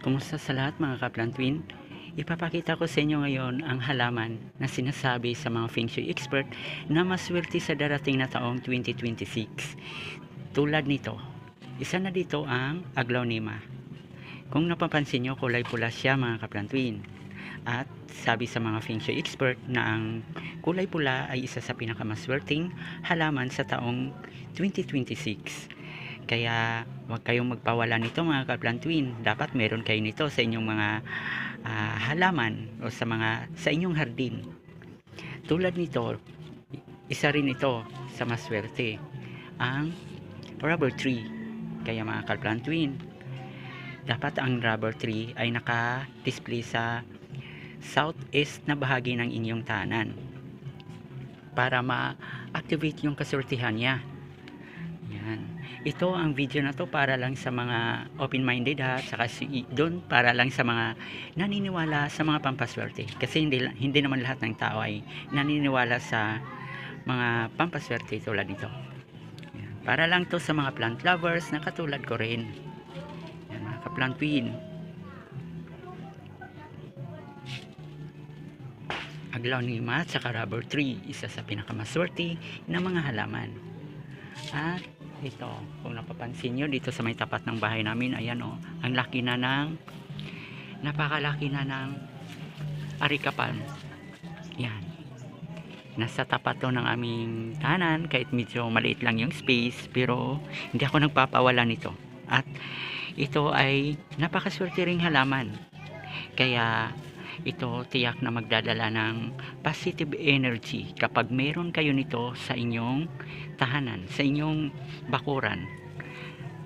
Kumusta sa lahat mga kaplantwin? Ipapakita ko sa inyo ngayon ang halaman na sinasabi sa mga Feng Shui expert na maswerte sa darating na taong 2026. Tulad nito, isa na dito ang Aglaonema. Kung napapansin nyo, kulay pula siya mga kaplantwin. At sabi sa mga Feng Shui expert na ang kulay pula ay isa sa pinakamaswerteng halaman sa taong 2026. Kaya huwag kayong magpawala nito mga kaplantwin. Dapat meron kayo nito sa inyong mga halaman o sa inyong hardin. Tulad nito, isa rin ito sa maswerte, ang rubber tree. Kaya mga kaplantwin, dapat ang rubber tree ay naka-display sa southeast na bahagi ng inyong tahanan para ma-activate yung kasortihan niya. Yan. Ito ang video na to para lang sa mga open-minded ha, saka doon para lang sa mga naniniwala sa mga pampaswerte. Kasi hindi naman lahat ng tao ay naniniwala sa mga pampaswerte tulad nito. Yan. Para lang to sa mga plant lovers na katulad ko rin. Yan, mga kaplantwin. Aglaonema at saka rubber tree, isa sa pinakamaswerte na mga halaman. At ito, kung napapansin nyo dito sa may tapat ng bahay namin, ayan o, ang laki na ng napakalaki na ng areca palm. Yan, nasa tapat to ng aming tahanan, kahit medyo maliit lang yung space, pero hindi ako nagpapawala nito. At ito ay napakaswerte ring halaman, kaya ito tiyak na magdadala ng positive energy kapag meron kayo nito sa inyong tahanan, sa inyong bakuran.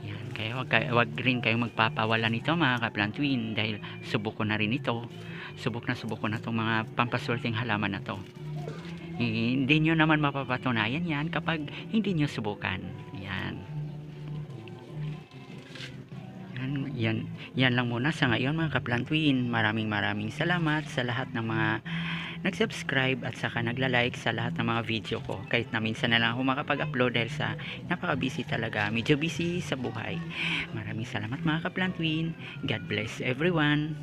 Yan, kaya wag rin kayong magpapawala nito mga kaplantwin, dahil subok ko na rin ito. Subok ko na itong mga pampaswerteng halaman na to. Hindi nyo naman mapapatunayan yan kapag hindi nyo subukan. Yan. Yan lang muna sa ngayon mga kaplantwin. Maraming salamat sa lahat ng mga nag-subscribe at saka nagla-like sa lahat ng mga video ko. Kahit na minsan na lang ako makapag-upload dahil sa napaka-busy talaga. Medyo busy sa buhay. Maraming salamat mga kaplantwin. God bless everyone.